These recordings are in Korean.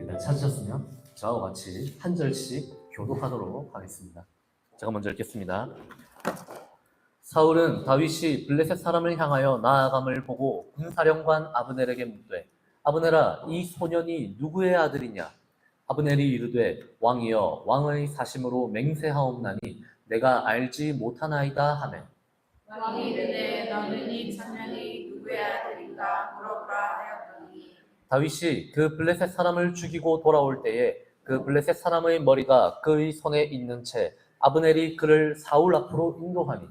일단 찾으셨으면 저와 같이 한 절씩 교독하도록 하겠습니다. 제가 먼저 읽겠습니다. 사울은 다윗이 블레셋 사람을 향하여 나아감을 보고 군사령관 아브넬에게 묻되 아브넬아, 이 소년이 누구의 아들이냐? 아브넬이 이르되 왕이여, 왕의 사심으로 맹세하옵나니 내가 알지 못하나이다 하매 왕이 이르되 너는 이 청년이 누구의 아들인가 물어보라 하였더니 다윗이 그 블레셋 사람을 죽이고 돌아올 때에 그 블레셋 사람의 머리가 그의 손에 있는 채 아브넬이 그를 사울 앞으로 인도하니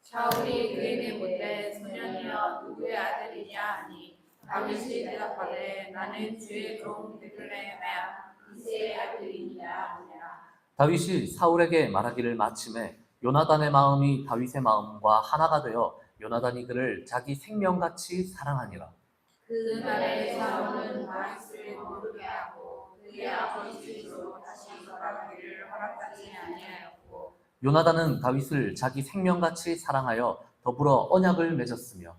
사울이 그에게 묻되 소년이여 누구의 아들이냐 하니 다윗이 대답하되 나는 주의 종 베들레헴의 이새의 아들이니라 하니라. 다윗이 사울에게 말하기를 마침에 요나단의 마음이 다윗의 마음과 하나가 되어 요나단이 그를 자기 생명같이 사랑하니라. 그날에 사울은 다윗을 모르게 하고 그의 아버지로 다시 돌아가기를 허락하지 아니하였고 요나단은 다윗을 자기 생명같이 사랑하여 더불어 언약을 맺었으며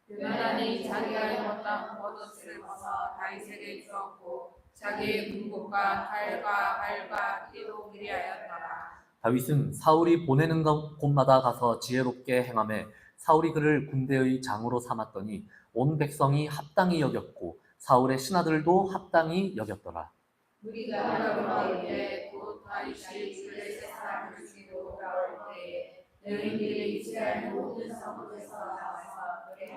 요나단이 자기가 입었던 겉옷을 벗어 다윗에게 주었고 자기의 군복과 칼과 알과 띠로 기리하였더라. 다윗은 사울이 보내는 곳마다 가서 지혜롭게 행하며 사울이 그를 군대의 장으로 삼았더니 온 백성이 합당히 여겼고 사울의 신하들도 합당히 여겼더라. 우리가 돌아올 때 곧 다윗이 블레셋 사람을 죽이고 돌아올 때에 여인들이 이스라엘 모든 성읍에서 나와서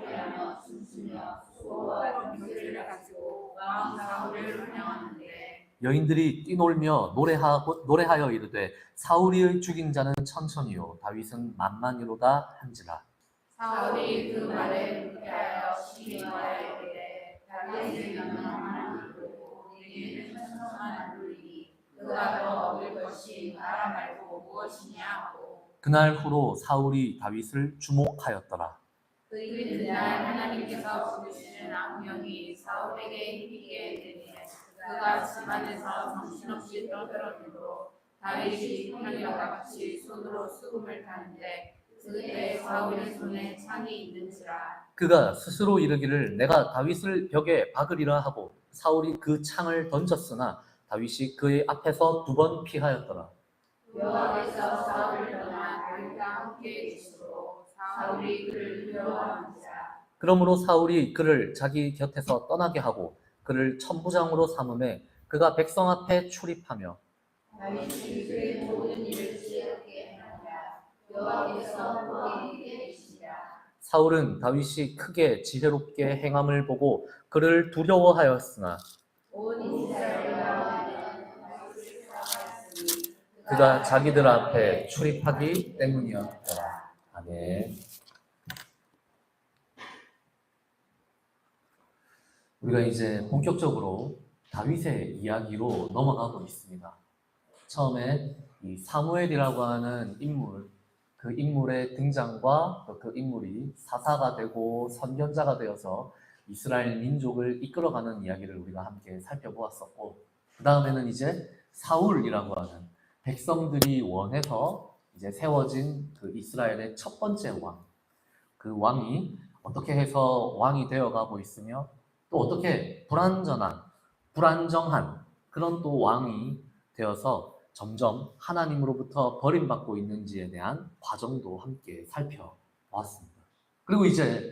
노래하며 춤추며 수고와 경배를 가지고 왕 사울을 환영하는데 여인들이 뛰놀며 노래하여 이르되 사울이의 죽인 자는 천천히요 다윗은 만만히로다 한지라. 사울이 그 말에 불쾌하여 시기하여 이르되 다윗의 명령만 이루고 내게는 천천만 안 누리니 그가 더 얻을 것이 나라 말고 무엇이냐 하고 그날 후로 사울이 다윗을 주목하였더라. 그 이튿날 하나님께서 부르시는 악령이 사울에게 힘있게 되니 그가 집안에서 정신없이 떠들어대고 다윗이 평일과 같이 손으로 수금을 타는데 그때 사울의 손에 창이 있는지라. 그가 스스로 이르기를 내가 다윗을 벽에 박으리라 하고 사울이 그 창을 던졌으나 다윗이 그의 앞에서 2번 피하였더라. 여호와께서 사울을 떠나 다윗과 함께 계시고 사울이 그를 두려워하는지라. 그러므로 사울이 그를 자기 곁에서 떠나게 하고 그를 천부장으로 삼음에 그가 백성 앞에 출입하며 다윗이 그의 모든 일을 지혜롭게 행하니라. 여호와께서 그와 함께 계시니라. 사울은 다윗이 크게 지혜롭게 행함을 보고 그를 두려워하였으나 온 이스라엘과 다윗을 사랑하였으니 그가 자기들 앞에 출입하기 때문이었더라. 아멘. 우리가 이제 본격적으로 다윗의 이야기로 넘어가고 있습니다. 처음에 이 사무엘이라고 하는 인물, 그 인물의 등장과 또 그 인물이 사사가 되고 선견자가 되어서 이스라엘 민족을 이끌어가는 이야기를 우리가 함께 살펴보았었고, 그 다음에는 이제 사울이라고 하는 백성들이 원해서 이제 세워진 그 이스라엘의 첫 번째 왕, 그 왕이 어떻게 해서 왕이 되어가고 있으며 또 어떻게 불안정한 그런 또 왕이 되어서 점점 하나님으로부터 버림받고 있는지에 대한 과정도 함께 살펴보았습니다. 그리고 이제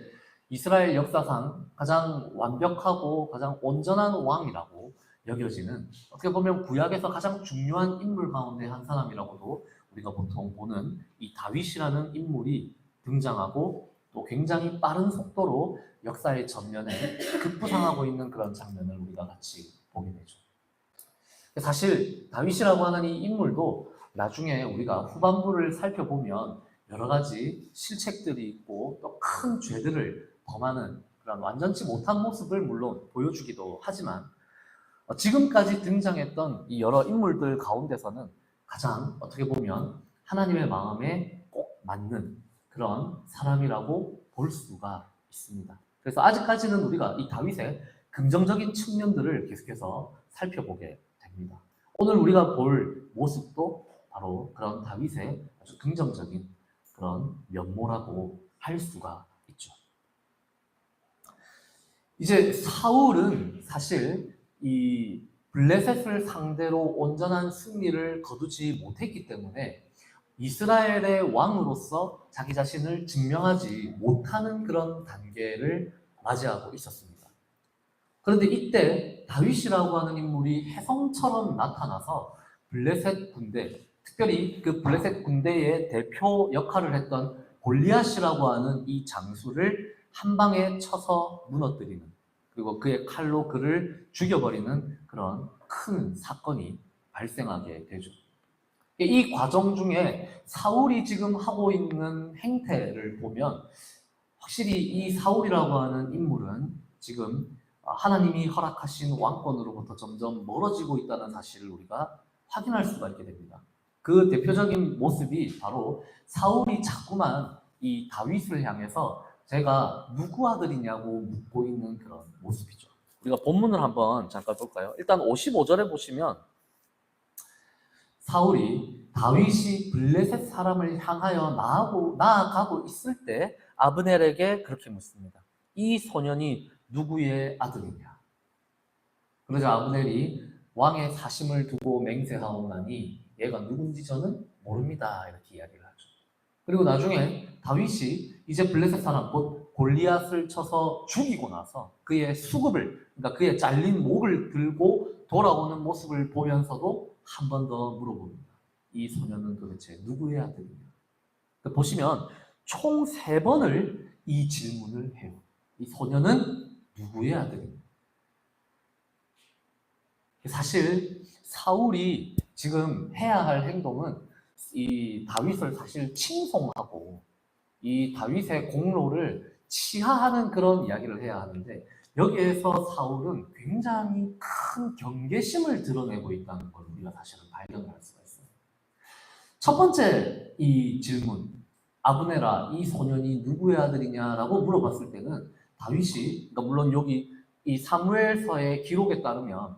이스라엘 역사상 가장 완벽하고 가장 온전한 왕이라고 여겨지는, 어떻게 보면 구약에서 가장 중요한 인물 가운데 한 사람이라고도 우리가 보통 보는 이 다윗이라는 인물이 등장하고 또 굉장히 빠른 속도로 역사의 전면에 급부상하고 있는 그런 장면을 우리가 같이 보게 되죠. 사실 다윗이라고 하는 이 인물도 나중에 우리가 후반부를 살펴보면 여러 가지 실책들이 있고 또 큰 죄들을 범하는 그런 완전치 못한 모습을 물론 보여주기도 하지만 지금까지 등장했던 이 여러 인물들 가운데서는 가장 어떻게 보면 하나님의 마음에 꼭 맞는 그런 사람이라고 볼 수가 있습니다. 그래서 아직까지는 우리가 이 다윗의 긍정적인 측면들을 계속해서 살펴보게 됩니다. 오늘 우리가 볼 모습도 바로 그런 다윗의 아주 긍정적인 그런 면모라고 할 수가 있죠. 이제 사울은 사실 이 블레셋을 상대로 온전한 승리를 거두지 못했기 때문에 이스라엘의 왕으로서 자기 자신을 증명하지 못하는 그런 단계를 맞이하고 있었습니다. 그런데 이때 다윗이라고 하는 인물이 혜성처럼 나타나서 블레셋 군대, 특별히 그 블레셋 군대의 대표 역할을 했던 골리앗이라고 하는 이 장수를 한 방에 쳐서 무너뜨리는, 그리고 그의 칼로 그를 죽여버리는 그런 큰 사건이 발생하게 되죠. 이 과정 중에 사울이 지금 하고 있는 행태를 보면 확실히 이 사울이라고 하는 인물은 지금 하나님이 허락하신 왕권으로부터 점점 멀어지고 있다는 사실을 우리가 확인할 수가 있게 됩니다. 그 대표적인 모습이 바로 사울이 자꾸만 이 다윗을 향해서 제가 누구 아들이냐고 묻고 있는 그런 모습이죠. 우리가 본문을 한번 잠깐 볼까요? 일단 55절에 보시면 사울이 다윗이 블레셋 사람을 향하여 나아가고 있을 때 아브넬에게 그렇게 묻습니다. 이 소년이 누구의 아들이냐? 그러자 아브넬이 왕의 사심을 두고 맹세하오나니 얘가 누군지 저는 모릅니다. 이렇게 이야기를 하죠. 그리고 나중에 다윗이 이제 블레셋 사람 곧 골리앗을 쳐서 죽이고 나서 그의 수급을, 그러니까 그의 잘린 목을 들고 돌아오는 모습을 보면서도 한 번 더 물어봅니다. 이 소년은 도대체 누구의 아들이냐? 그러니까 보시면 총 3번을 이 질문을 해요. 이 소년은 누구의 아들이냐? 사실 사울이 지금 해야 할 행동은 이 다윗을 사실 칭송하고 이 다윗의 공로를 치하하는 그런 이야기를 해야 하는데, 여기에서 사울은 굉장히 큰 경계심을 드러내고 있다는 걸 우리가 사실은 발견할 수가 있어요. 첫 번째 이 질문, 아브넬아 이 소년이 누구의 아들이냐라고 물어봤을 때는 다윗이, 그러니까 물론 여기 이 사무엘서의 기록에 따르면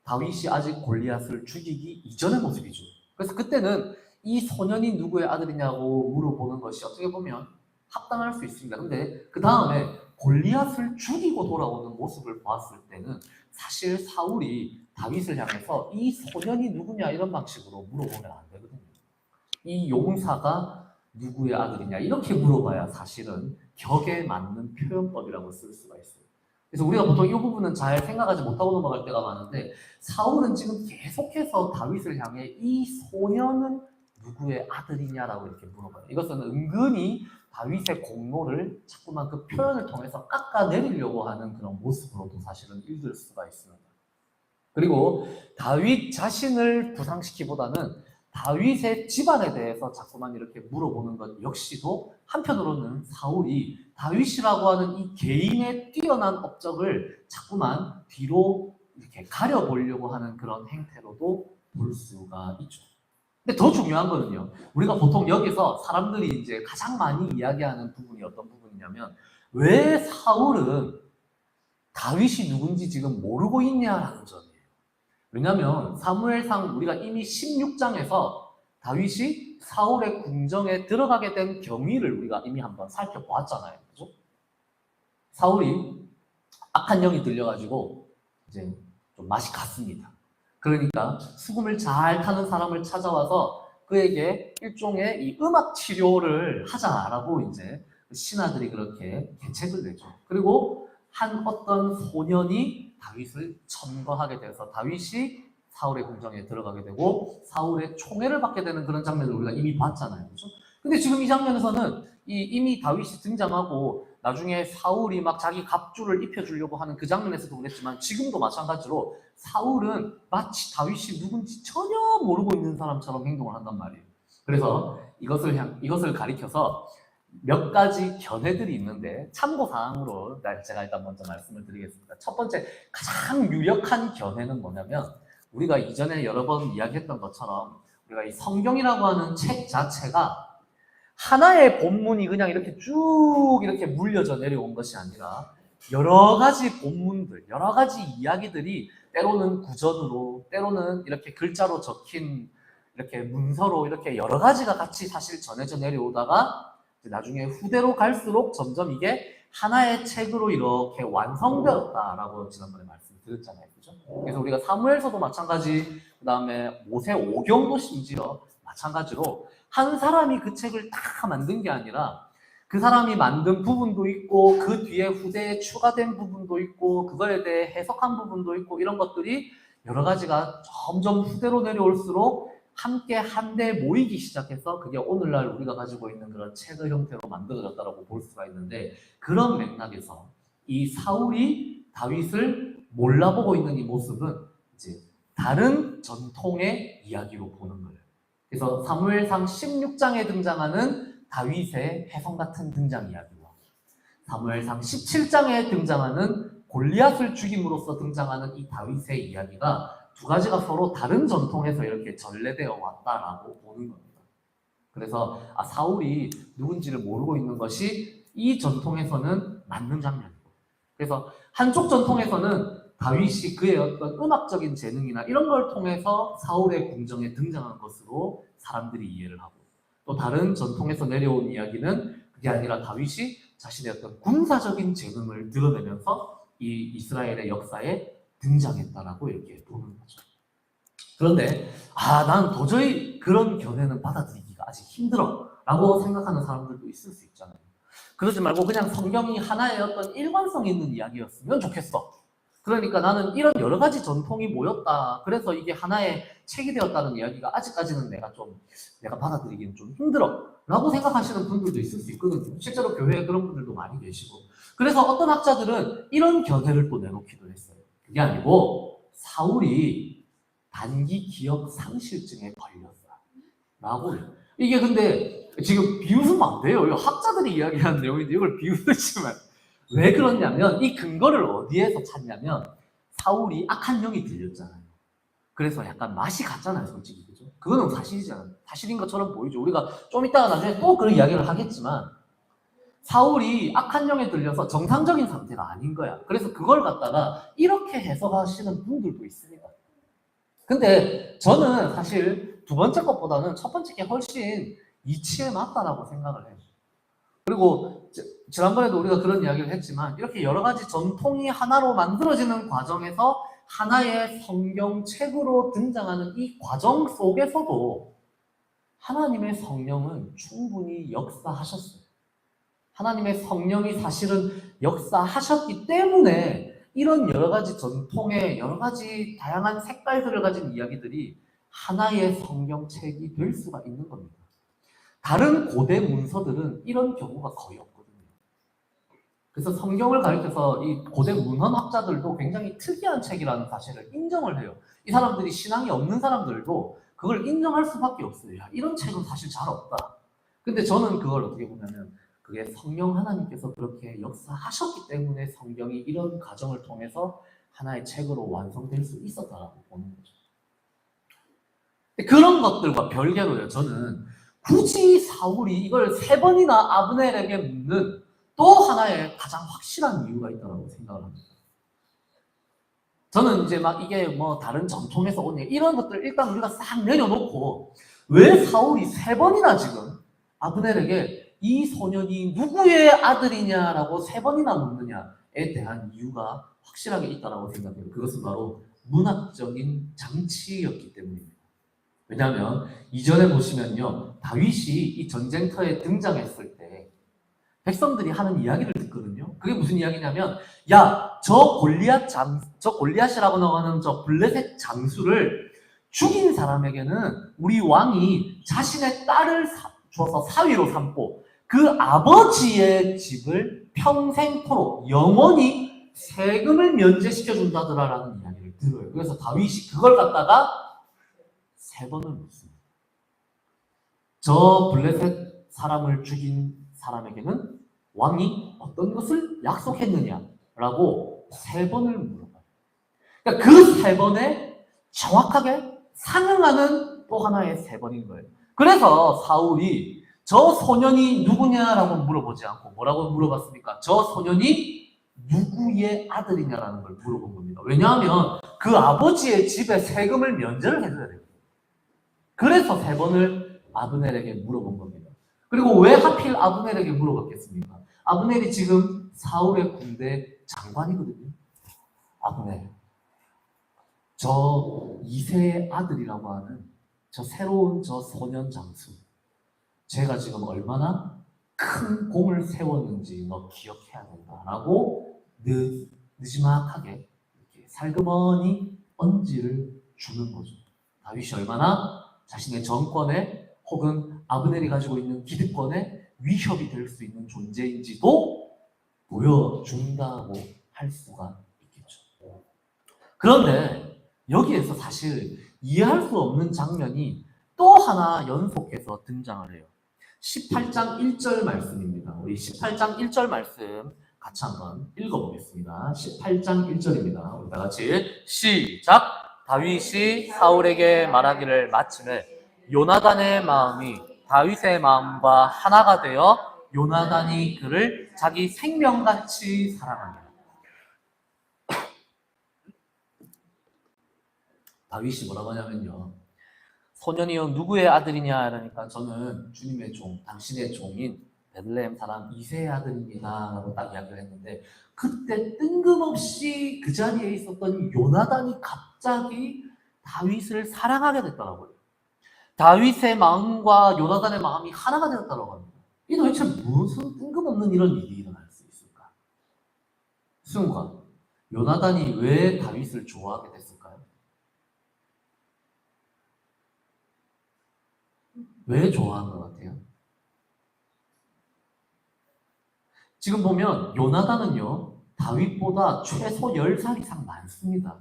다윗이 아직 골리앗을 죽이기 이전의 모습이죠. 그래서 그때는 이 소년이 누구의 아들이냐고 물어보는 것이 어떻게 보면 합당할 수 있습니다. 근데 그 다음에 골리앗을 죽이고 돌아오는 모습을 보았을 때는 사실 사울이 다윗을 향해서 이 소년이 누구냐 이런 방식으로 물어보면 안 되거든요. 이 용사가 누구의 아들이냐 이렇게 물어봐야 사실은 격에 맞는 표현법이라고 쓸 수가 있어요. 그래서 우리가 보통 이 부분은 잘 생각하지 못하고 넘어갈 때가 많은데, 사울은 지금 계속해서 다윗을 향해 이 소년은 누구의 아들이냐라고 이렇게 물어봐요. 이것은 은근히 다윗의 공로를 자꾸만 그 표현을 통해서 깎아내리려고 하는 그런 모습으로도 사실은 읽을 수가 있습니다. 그리고 다윗 자신을 부상시키기보다는 다윗의 집안에 대해서 자꾸만 이렇게 물어보는 것 역시도 한편으로는 사울이 다윗이라고 하는 이 개인의 뛰어난 업적을 자꾸만 뒤로 이렇게 가려보려고 하는 그런 행태로도 볼 수가 있죠. 근데 더 중요한 거는요, 우리가 보통 여기서 사람들이 이제 가장 많이 이야기하는 부분이 어떤 부분이냐면, 왜 사울은 다윗이 누군지 지금 모르고 있냐라는 점이에요. 왜냐하면 사무엘상 우리가 이미 16장에서 다윗이 사울의 궁정에 들어가게 된 경위를 우리가 이미 한번 살펴보았잖아요. 그죠? 사울이 악한 영이 들려가지고 이제 좀 맛이 갔습니다. 그러니까 수금을 잘 타는 사람을 찾아와서 그에게 일종의 이 음악 치료를 하자라고 이제 신하들이 그렇게 계책을 내죠. 그리고 한 어떤 소년이 다윗을 첨거하게 돼서 다윗이 사울의 궁정에 들어가게 되고 사울의 총애를 받게 되는 그런 장면을 우리가 이미 봤잖아요. 그렇죠? 근데 지금 이 장면에서는 이미 다윗이 등장하고 나중에 사울이 막 자기 갑주를 입혀주려고 하는 그 장면에서도 그랬지만 지금도 마찬가지로 사울은 마치 다윗이 누군지 전혀 모르고 있는 사람처럼 행동을 한단 말이에요. 그래서 이것을 가리켜서 몇 가지 견해들이 있는데 참고사항으로 제가 일단 먼저 말씀을 드리겠습니다. 첫 번째 가장 유력한 견해는 뭐냐면, 우리가 이전에 여러 번 이야기했던 것처럼 우리가 이 성경이라고 하는 책 자체가 하나의 본문이 그냥 이렇게 쭉 이렇게 물려져 내려온 것이 아니라 여러 가지 본문들, 여러 가지 이야기들이 때로는 구전으로, 때로는 이렇게 글자로 적힌 이렇게 문서로 이렇게 여러 가지가 같이 사실 전해져 내려오다가 나중에 후대로 갈수록 점점 이게 하나의 책으로 이렇게 완성되었다라고 지난번에 말씀드렸잖아요. 그죠? 그래서 우리가 사무엘서도 마찬가지, 그 다음에 모세오경도 심지어 마찬가지로 한 사람이 그 책을 다 만든 게 아니라 그 사람이 만든 부분도 있고 그 뒤에 후대에 추가된 부분도 있고 그거에 대해 해석한 부분도 있고 이런 것들이 여러 가지가 점점 후대로 내려올수록 함께 한데 모이기 시작해서 그게 오늘날 우리가 가지고 있는 그런 책의 형태로 만들어졌다고 볼 수가 있는데, 그런 맥락에서 이 사울이 다윗을 몰라보고 있는 이 모습은 이제 다른 전통의 이야기로 보는 거예요. 그래서 사무엘상 16장에 등장하는 다윗의 혜성 같은 등장 이야기와 사무엘상 17장에 등장하는 골리앗을 죽임으로써 등장하는 이 다윗의 이야기가 두 가지가 서로 다른 전통에서 이렇게 전래되어 왔다라고 보는 겁니다. 그래서 사울이 누군지를 모르고 있는 것이 이 전통에서는 맞는 장면이고, 그래서 한쪽 전통에서는 다윗이 그의 어떤 음악적인 재능이나 이런 걸 통해서 사울의 궁정에 등장한 것으로 사람들이 이해를 하고, 또 다른 전통에서 내려온 이야기는 그게 아니라 다윗이 자신의 어떤 군사적인 재능을 드러내면서 이 이스라엘의 역사에 등장했다라고 이렇게 보는 거죠. 그런데 난 도저히 그런 견해는 받아들이기가 아직 힘들어 라고 생각하는 사람들도 있을 수 있잖아요. 그러지 말고 그냥 성경이 하나의 어떤 일관성 있는 이야기였으면 좋겠어. 그러니까 나는 이런 여러 가지 전통이 모였다, 그래서 이게 하나의 책이 되었다는 이야기가 아직까지는 내가 받아들이기는 좀 힘들어 라고 생각하시는 분들도 있을 수 있거든요. 실제로 교회에 그런 분들도 많이 계시고. 그래서 어떤 학자들은 이런 견해를 또 내놓기도 했어요. 그게 아니고 사울이 단기 기억 상실증에 걸렸다 라고. 이게 근데 지금 비웃으면 안 돼요. 이거 학자들이 이야기하는 내용인데 이걸 비웃으시면, 왜 그러냐면 이 근거를 어디에서 찾냐면 사울이 악한 영이 들렸잖아요. 그래서 약간 맛이 갔잖아요, 솔직히. 그죠? 그거는 사실이잖아요. 사실인 것처럼 보이죠. 우리가 좀 이따가 나중에 또 그런 이야기를 하겠지만 사울이 악한 영에 들려서 정상적인 상태가 아닌 거야. 그래서 그걸 갖다가 이렇게 해석하시는 분들도 있습니다. 근데 저는 사실 두 번째 것보다는 첫 번째 게 훨씬 이치에 맞다라고 생각을 해요. 그리고 지난번에도 우리가 그런 이야기를 했지만 이렇게 여러 가지 전통이 하나로 만들어지는 과정에서 하나의 성경책으로 등장하는 이 과정 속에서도 하나님의 성령은 충분히 역사하셨어요. 하나님의 성령이 사실은 역사하셨기 때문에 이런 여러 가지 전통의 여러 가지 다양한 색깔들을 가진 이야기들이 하나의 성경책이 될 수가 있는 겁니다. 다른 고대 문서들은 이런 경우가 거의 없거든요. 그래서 성경을 가르쳐서 이 고대 문헌학자들도 굉장히 특이한 책이라는 사실을 인정을 해요. 이 사람들이 신앙이 없는 사람들도 그걸 인정할 수밖에 없어요. 이런 책은 사실 잘 없다. 근데 저는 그걸 어떻게 보냐면 그게 성령 하나님께서 그렇게 역사하셨기 때문에 성경이 이런 과정을 통해서 하나의 책으로 완성될 수 있었다라고 보는 거죠. 그런 것들과 별개로요, 저는 굳이 사울이 이걸 3번이나 아브넬에게 묻는 또 하나의 가장 확실한 이유가 있다고 생각을 합니다. 저는 이제 이게 다른 전통에서 온 이런 것들 일단 우리가 싹 내려놓고 왜 사울이 3번이나 지금 아브넬에게 이 소년이 누구의 아들이냐라고 3번이나 묻느냐에 대한 이유가 확실하게 있다고 생각해요. 그것은 바로 문학적인 장치였기 때문입니다. 왜냐하면 이전에 보시면요, 다윗이 이 전쟁터에 등장했을 때 백성들이 하는 이야기를 듣거든요. 그게 무슨 이야기냐면, 야, 저 골리앗이라고 나가는 저 블레셋 장수를 죽인 사람에게는 우리 왕이 자신의 딸을 줘서 사위로 삼고 그 아버지의 집을 평생토록 영원히 세금을 면제시켜 준다더라라는 이야기를 들어요. 그래서 다윗이 그걸 갖다가 3번을 묻습니다. 저 블레셋 사람을 죽인 사람에게는 왕이 어떤 것을 약속했느냐라고 3번을 물어봐요. 그러니까 그 3번에 정확하게 상응하는 또 하나의 3번인 거예요. 그래서 사울이 저 소년이 누구냐라고 물어보지 않고 뭐라고 물어봤습니까? 저 소년이 누구의 아들이냐라는 걸 물어본 겁니다. 왜냐하면 그 아버지의 집에 세금을 면제를 해줘야 돼요. 그래서 3번을 아브넬에게 물어본 겁니다. 그리고 왜 하필 아브넬에게 물어봤겠습니까? 아브넬이 지금 사울의 군대 장관이거든요. 아브넬. 저 이세의 아들이라고 하는 저 새로운 저 소년 장수. 제가 지금 얼마나 큰 공을 세웠는지 너 기억해야 된다라고 느지막하게 이렇게 살그머니 언지를 주는 거죠. 다윗이 얼마나 자신의 정권에 혹은 아브넬이 가지고 있는 기득권에 위협이 될 수 있는 존재인지도 보여준다고 할 수가 있겠죠. 그런데 여기에서 사실 이해할 수 없는 장면이 또 하나 연속해서 등장을 해요. 18장 1절 말씀입니다. 우리 18장 1절 말씀 같이 한번 읽어보겠습니다. 18장 1절입니다. 우리 다 같이 시작! 다윗이 사울에게 말하기를 마침에 요나단의 마음이 다윗의 마음과 하나가 되어 요나단이 그를 자기 생명같이 사랑합니다. 다윗이 뭐라고 하냐면요. 소년이여 누구의 아들이냐 이러니까 저는 주님의 종, 당신의 종인 베들레헴 사람 이새의 아들입니다 라고 딱 이야기를 했는데 그때 뜬금없이 그 자리에 있었던 요나단이 갑자기 다윗을 사랑하게 됐더라고요. 다윗의 마음과 요나단의 마음이 하나가 되었다고 합니다. 이 도대체 무슨 뜬금없는 이런 일이 일어날 수 있을까? 순간 요나단이 왜 다윗을 좋아하게 됐을까요? 왜 좋아한 것 같아요? 지금 보면 요나단은요 다윗보다 최소 10살 이상 많습니다.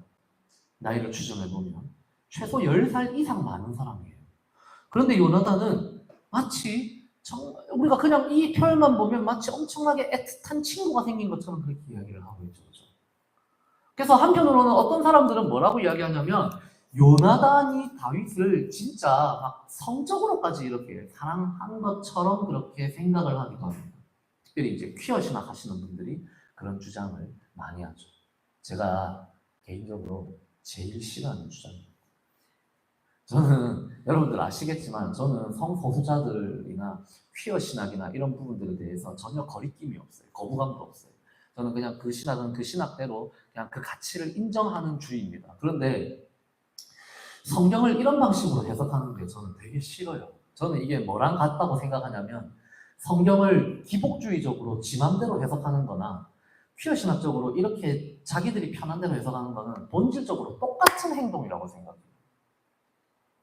나이를 추정해보면 최소 10살 이상 많은 사람이에요. 그런데 요나단은 마치 우리가 그냥 이 표현만 보면 마치 엄청나게 애틋한 친구가 생긴 것처럼 그렇게 이야기를 하고 있죠. 그래서 한편으로는 어떤 사람들은 뭐라고 이야기하냐면 요나단이 다윗을 진짜 막 성적으로까지 이렇게 사랑한 것처럼 그렇게 생각을 하기도 합니다. 특별히 이제 퀴어 신학 하시는 분들이 그런 주장을 많이 하죠. 제가 개인적으로 제일 싫어하는 주장입니다. 저는 여러분들 아시겠지만 저는 성소수자들이나 퀴어 신학이나 이런 부분들에 대해서 전혀 거리낌이 없어요. 거부감도 없어요. 저는 그냥 그 신학은 그 신학대로 그냥 그 가치를 인정하는 주의입니다. 그런데 성경을 이런 방식으로 해석하는 게 저는 되게 싫어요. 저는 이게 뭐랑 같다고 생각하냐면 성경을 기복주의적으로 지 맘대로 해석하는 거나 퀴어 신학적으로 이렇게 자기들이 편한 대로 해석하는 거는 본질적으로 똑같은 행동이라고 생각해요.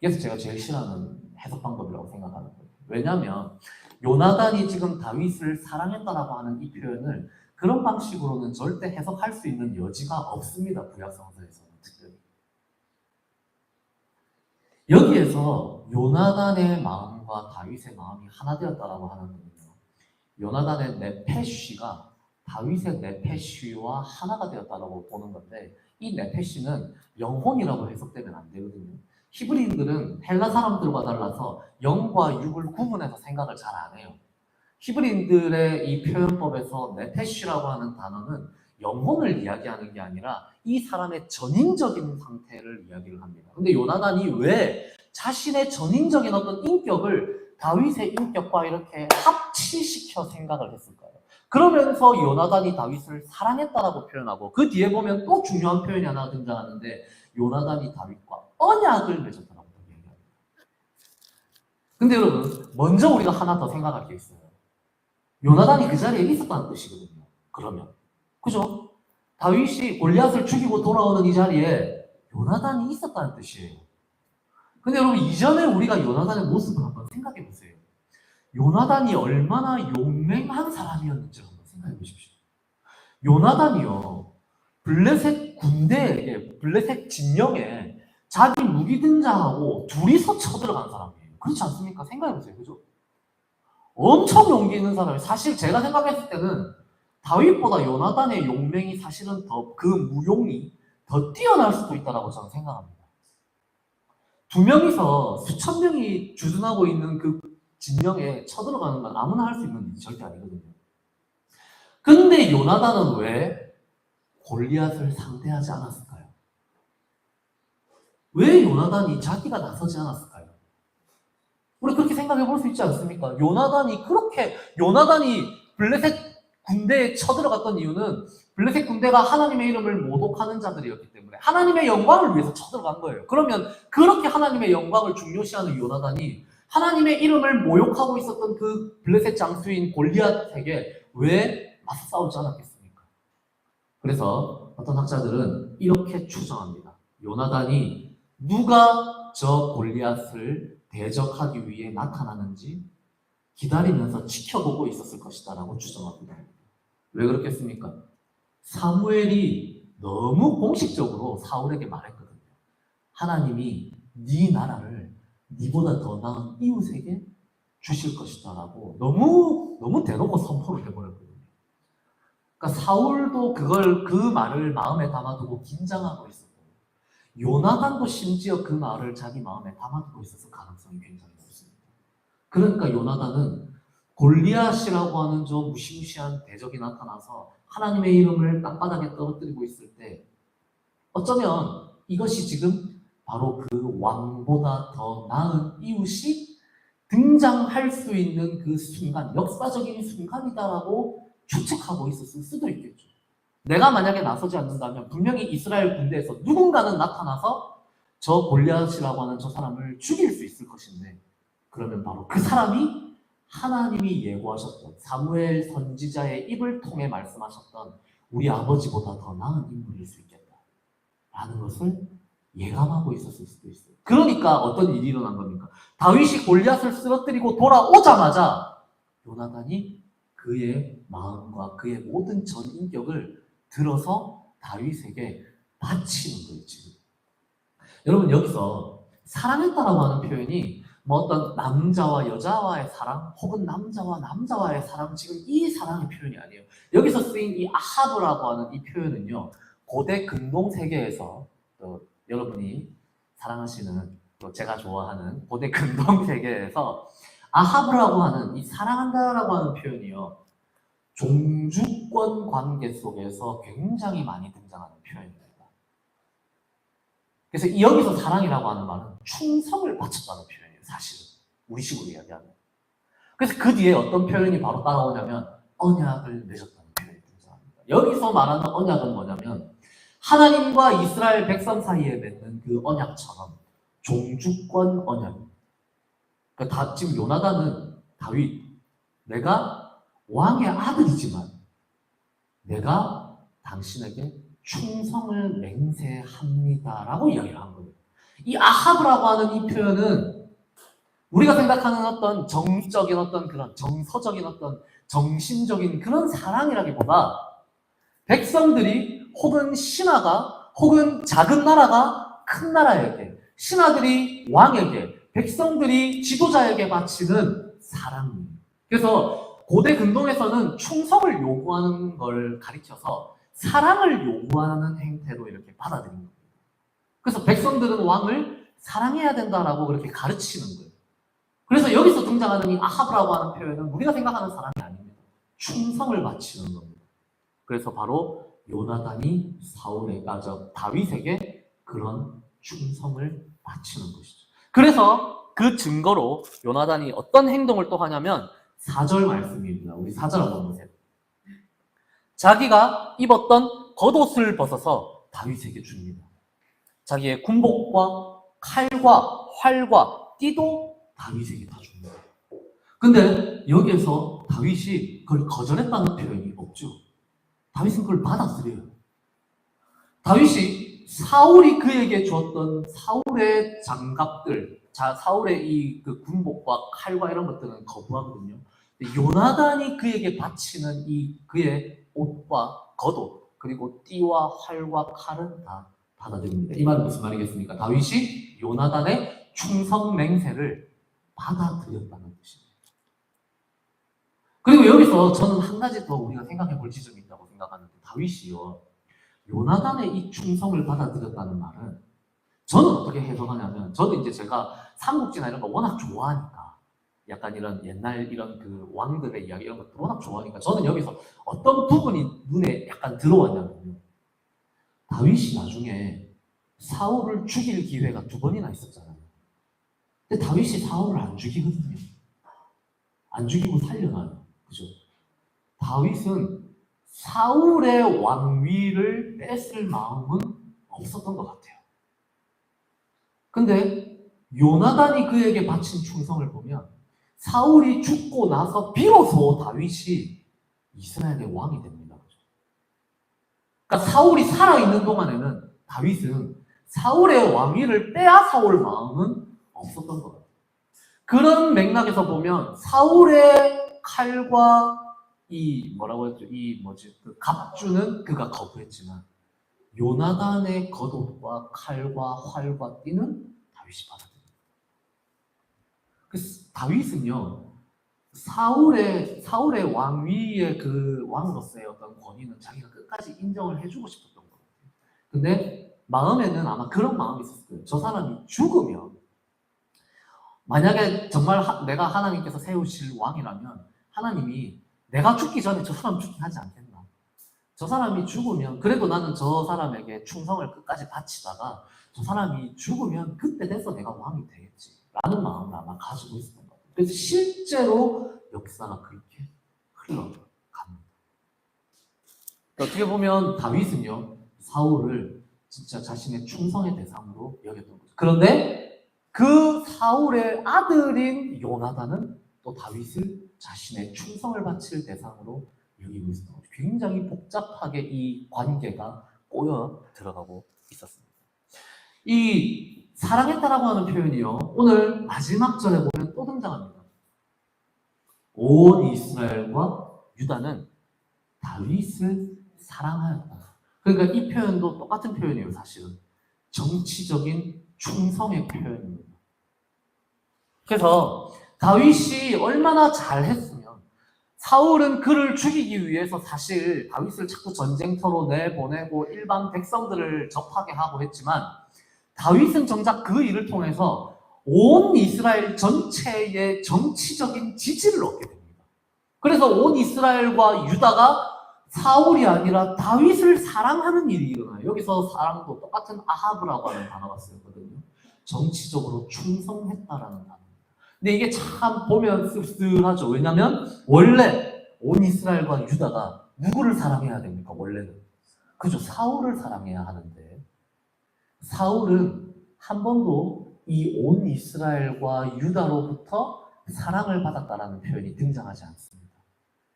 그래서 제가 제일 싫어하는 해석 방법이라고 생각하는 거예요. 왜냐하면 요나단이 지금 다윗을 사랑했다라고 하는 이 표현을 그런 방식으로는 절대 해석할 수 있는 여지가 없습니다. 구약성서에서는 특별히. 여기에서 요나단의 마음과 다윗의 마음이 하나 되었다라고 하는 거는요. 요나단의 네페쉬가 다윗의 네페쉬와 하나가 되었다라고 보는 건데 이 네페쉬는 영혼이라고 해석되면 안 되거든요. 히브리인들은 헬라 사람들과 달라서 영과 육을 구분해서 생각을 잘 안 해요. 히브리인들의 이 표현법에서 네페쉬라고 하는 단어는 영혼을 이야기하는 게 아니라 이 사람의 전인적인 상태를 이야기를 합니다. 근데 요나단이 왜 자신의 전인적인 어떤 인격을 다윗의 인격과 이렇게 합치시켜 생각을 했을까요? 그러면서 요나단이 다윗을 사랑했다라고 표현하고 그 뒤에 보면 또 중요한 표현이 하나 등장하는데 요나단이 다윗과 언약을 맺었다라고 얘기합니다. 근데 여러분 먼저 우리가 하나 더 생각할 게 있어요. 요나단이 그 자리에 있었다는 뜻이거든요. 그러면 그죠? 다윗이 골리앗을 죽이고 돌아오는 이 자리에 요나단이 있었다는 뜻이에요. 근데 여러분 이전에 우리가 요나단의 모습을 한번 생각해 보세요. 요나단이 얼마나 용맹한 사람이었는지 한번 생각해 보십시오. 요나단이요 블레셋 군대에 블레셋 진영에 자기 무기 등장하고 둘이서 쳐들어간 사람이에요. 그렇지 않습니까? 생각해 보세요. 그죠? 엄청 용기 있는 사람이에요. 사실 제가 생각했을 때는 다윗보다 요나단의 용맹이 사실은 더 그 무용이 더 뛰어날 수도 있다고 저는 생각합니다. 두 명이서 수천 명이 주둔하고 있는 그 진영에 쳐들어가는 건 아무나 할 수 있는 일이 절대 아니거든요. 근데 요나단은 왜 골리앗을 상대하지 않았을까요? 왜 요나단이 자기가 나서지 않았을까요? 우리 그렇게 생각해 볼 수 있지 않습니까? 요나단이 블레셋 군대에 쳐들어갔던 이유는 블레셋 군대가 하나님의 이름을 모독하는 자들이었기 때문에 하나님의 영광을 위해서 쳐들어간 거예요. 그러면 그렇게 하나님의 영광을 중요시하는 요나단이 하나님의 이름을 모욕하고 있었던 그 블레셋 장수인 골리앗에게 왜 맞서 싸우지 않았겠습니까? 그래서 어떤 학자들은 이렇게 추정합니다. 요나단이 누가 저 골리앗을 대적하기 위해 나타나는지 기다리면서 지켜보고 있었을 것이다 라고 추정합니다. 왜 그렇겠습니까? 사무엘이 너무 공식적으로 사울에게 말했거든요. 하나님이 네 나라를 네보다 더 나은 이웃에게 주실 것이다 라고 너무 대놓고 선포를 해버렸거든요. 그러니까 사울도 그 말을 마음에 담아두고 긴장하고 있었고 요나단도 심지어 그 말을 자기 마음에 담아두고 있었을 가능성이 굉장히 높습니다. 그러니까 요나단은 골리앗이라고 하는 저 무시무시한 대적이 나타나서 하나님의 이름을 땅바닥에 떨어뜨리고 있을 때 어쩌면 이것이 지금 바로 그 왕보다 더 나은 이웃이 등장할 수 있는 그 순간, 역사적인 순간이다라고 추측하고 있었을 수도 있겠죠. 내가 만약에 나서지 않는다면 분명히 이스라엘 군대에서 누군가는 나타나서 저 골리앗이라고 하는 저 사람을 죽일 수 있을 것인데 그러면 바로 그 사람이 하나님이 예고하셨던 사무엘 선지자의 입을 통해 말씀하셨던 우리 아버지보다 더 나은 인물일 수 있겠다 라는 것을 예감하고 있었을 수도 있어요. 그러니까 어떤 일이 일어난 겁니까? 다윗이 골리앗을 쓰러뜨리고 돌아오자마자 요나단이 그의 마음과 그의 모든 전 인격을 들어서 다윗에게 바치는 거예요. 지금 여러분 여기서 사랑했다라고 하는 표현이 뭐 어떤 남자와 여자와의 사랑 혹은 남자와 남자와의 사랑, 지금 이 사랑의 표현이 아니에요. 여기서 쓰인 이 아하브라고 하는 이 표현은요, 고대 근동 세계에서 또 여러분이 사랑하시는 또 제가 좋아하는 고대 근동 세계에서 아하브라고 하는 이 사랑한다라고 하는 표현이요, 종주권 관계 속에서 굉장히 많이 등장하는 표현입니다. 그래서 여기서 사랑이라고 하는 말은 충성을 바쳤다는 표현이에요. 사실은 우리식으로 이야기하면. 그래서 그 뒤에 어떤 표현이 바로 따라오냐면 언약을 맺었다는 표현이 등장합니다. 여기서 말하는 언약은 뭐냐면 하나님과 이스라엘 백성 사이에 맺는 그 언약처럼 종주권 언약. 그러니까 지금 요나단은 다윗, 내가 왕의 아들이지만 내가 당신에게 충성을 맹세합니다라고 이야기를 한 거예요. 이 아하브라고 하는 이 표현은 우리가 생각하는 어떤 정적인 어떤 그런 정서적인 어떤 정신적인 그런 사랑이라기보다 백성들이 혹은 신하가 혹은 작은 나라가 큰 나라에게, 신하들이 왕에게, 백성들이 지도자에게 바치는 사랑이에요. 그래서 고대 근동에서는 충성을 요구하는 걸 가리켜서 사랑을 요구하는 행태로 이렇게 받아들인 겁니다. 그래서 백성들은 왕을 사랑해야 된다라고 그렇게 가르치는 거예요. 그래서 여기서 등장하는 이 아하브라고 하는 표현은 우리가 생각하는 사랑이 아닙니다. 충성을 바치는 겁니다. 그래서 바로 요나단이 다윗에게 그런 충성을 바치는 것이죠. 그래서 그 증거로 요나단이 어떤 행동을 또 하냐면 4절 말씀입니다. 우리 4절 한번 보세요. 자기가 입었던 겉옷을 벗어서 다윗에게 줍니다. 자기의 군복과 칼과 활과 띠도 다윗에게 다 줍니다. 근데 여기에서 다윗이 그걸 거절했다는 표현이 없죠. 다윗은 그걸 받아들여요. 다윗이 사울이 그에게 주었던 사울의 장갑들, 사울의 이 그 군복과 칼과 이런 것들은 거부하거든요. 요나단이 그에게 바치는 이 그의 옷과 겉옷, 그리고 띠와 활과 칼은 다 받아들입니다. 이 말은 무슨 말이겠습니까? 다윗이 요나단의 충성 맹세를 받아들였다는 뜻입니다. 그리고 여기서 저는 한 가지 더 우리가 생각해 볼 지점이 있다고 생각하는데, 다윗이요, 요나단의 이 충성을 받아들였다는 말은 저는 어떻게 해석하냐면, 저도 이제 제가 삼국지나 이런 거 워낙 좋아하니까, 약간 이런 옛날 이런 그 왕들의 이야기 이런 것들 워낙 좋아하니까 저는 여기서 어떤 부분이 눈에 약간 들어왔냐면요, 다윗이 나중에 사울을 죽일 기회가 2번이나 있었잖아요. 근데 다윗이 사울을 안 죽이거든요. 안 죽이고 살려놔요. 그죠? 다윗은 사울의 왕위를 뺏을 마음은 없었던 것 같아요. 근데 요나단이 그에게 바친 충성을 보면 사울이 죽고 나서 비로소 다윗이 이스라엘의 왕이 됩니다. 그러니까 사울이 살아있는 동안에는 다윗은 사울의 왕위를 빼앗아올 마음은 없었던 것 같아요. 그런 맥락에서 보면 사울의 칼과 뭐라고 했죠? 그 갑주는 그가 거부했지만 요나단의 겉옷과 칼과 활과 띠는 다윗이 받아들입니다. 그래서 다윗은요, 사울의 왕위의 그 왕으로서의 어떤 권위는 자기가 끝까지 인정을 해주고 싶었던 것 같아요. 근데 마음에는 아마 그런 마음이 있었을 거예요. 저 사람이 죽으면, 만약에 정말 내가 하나님께서 세우실 왕이라면 하나님이 내가 죽기 전에 저 사람 죽게 하지 않겠나. 저 사람이 죽으면 그래도 나는 저 사람에게 충성을 끝까지 바치다가 저 사람이 죽으면 그때 돼서 내가 왕이 되겠지 라는 마음을 아마 가지고 있었던 것 같아요. 그래서 실제로 역사가 그렇게 흘러갑니다. 어떻게 보면 다윗은요, 사울을 진짜 자신의 충성의 대상으로 여겼던 거죠. 그런데 그 사울의 아들인 요나단은 또 다윗을 자신의 충성을 바칠 대상으로 여기고 있었던 거죠. 굉장히 복잡하게 이 관계가 꼬여 들어가고 있었습니다. 이 사랑했다라고 하는 표현이요, 오늘 마지막 절에 보면 또 등장합니다. 온 이스라엘과 유다는 다윗을 사랑하였다. 그러니까 이 표현도 똑같은 표현이에요. 사실은 정치적인 충성의 표현입니다. 그래서 다윗이 얼마나 잘했으면, 사울은 그를 죽이기 위해서 사실 다윗을 자꾸 전쟁터로 내보내고 일반 백성들을 접하게 하고 했지만, 다윗은 정작 그 일을 통해서 온 이스라엘 전체의 정치적인 지지를 얻게 됩니다. 그래서 온 이스라엘과 유다가 사울이 아니라 다윗을 사랑하는 일이 일어나요. 여기서 사랑도 똑같은 아하브라고 하는 단어가 쓰였거든요. 정치적으로 충성했다라는 단어입니다. 근데 이게 참 보면 씁쓸하죠. 왜냐하면 원래 온 이스라엘과 유다가 누구를 사랑해야 됩니까? 원래는 그죠, 사울을 사랑해야 하는데 사울은 한 번도 이 온 이스라엘과 유다로부터 사랑을 받았다라는 표현이 등장하지 않습니다.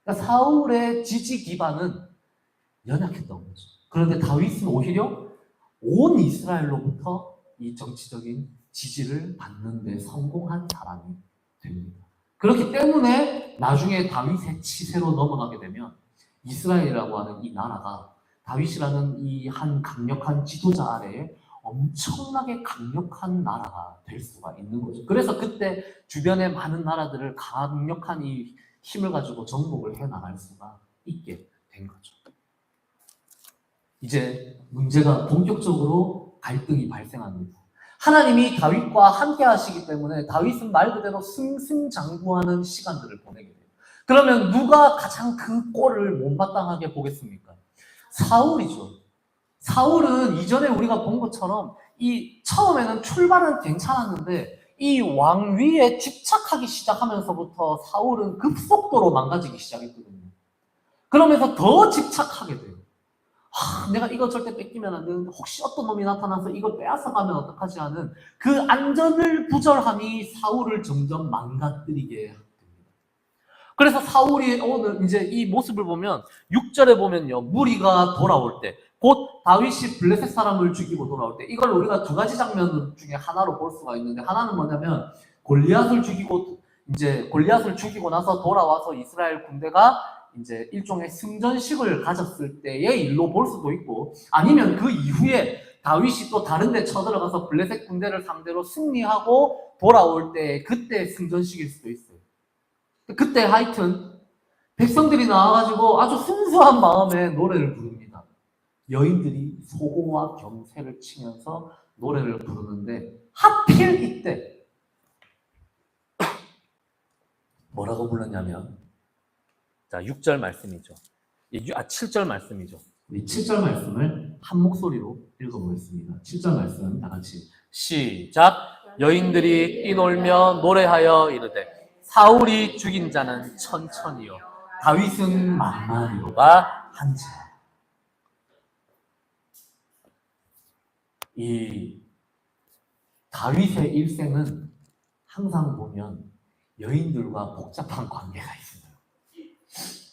그러니까 사울의 지지 기반은 연약했던 거죠. 그런데 다윗은 오히려 온 이스라엘로부터 이 정치적인 지지를 받는 데 성공한 사람이 됩니다. 그렇기 때문에 나중에 다윗의 치세로 넘어가게 되면 이스라엘이라고 하는 이 나라가 다윗이라는 이 한 강력한 지도자 아래에 엄청나게 강력한 나라가 될 수가 있는 거죠. 그래서 그때 주변의 많은 나라들을 강력한 이 힘을 가지고 정복을 해나갈 수가 있게 된 거죠. 이제 문제가 본격적으로 갈등이 발생합니다. 하나님이 다윗과 함께 하시기 때문에 다윗은 말 그대로 승승장구하는 시간들을 보내게 돼요. 그러면 누가 가장 그 꼴을 못마땅하게 보겠습니까? 사울이죠. 사울은 이전에 우리가 본 것처럼 이 처음에는 출발은 괜찮았는데 이 왕위에 집착하기 시작하면서부터 사울은 급속도로 망가지기 시작했거든요. 그러면서 더 집착하게 돼요. 내가 이거 절대 뺏기면 안 되는데 혹시 어떤 놈이 나타나서 이걸 빼앗아가면 어떡하지 하는 그 안전을 부절함이 사울을 점점 망가뜨리게 됩니다. 그래서 사울이 오늘 이제 이 모습을 보면 6절에 보면요, 무리가 돌아올 때, 곧 다윗이 블레셋 사람을 죽이고 돌아올 때, 이걸 우리가 두 가지 장면 중에 하나로 볼 수가 있는데, 하나는 뭐냐면 골리앗을 죽이고 나서 돌아와서 이스라엘 군대가 이제 일종의 승전식을 가졌을 때의 일로 볼 수도 있고, 아니면 그 이후에 다윗이 또 다른 데 쳐들어가서 블레셋 군대를 상대로 승리하고 돌아올 때 그때 승전식일 수도 있어요. 그때 하여튼 백성들이 나와가지고 아주 순수한 마음에 노래를 부릅니다. 여인들이 소고와 경새를 치면서 노래를 부르는데 하필 이때 뭐라고 불렀냐면, 자, 6절 말씀이죠. 7절 말씀이죠. 우리 7절 말씀을 한 목소리로 읽어보겠습니다. 7절 말씀 다 같이 시작. 여인들이 뛰놀며 노래하여 이르되 사울이 죽인 자는 천천히요 다윗은 만만히로가 한지라. 이 다윗의 일생은 항상 보면 여인들과 복잡한 관계가 있어요.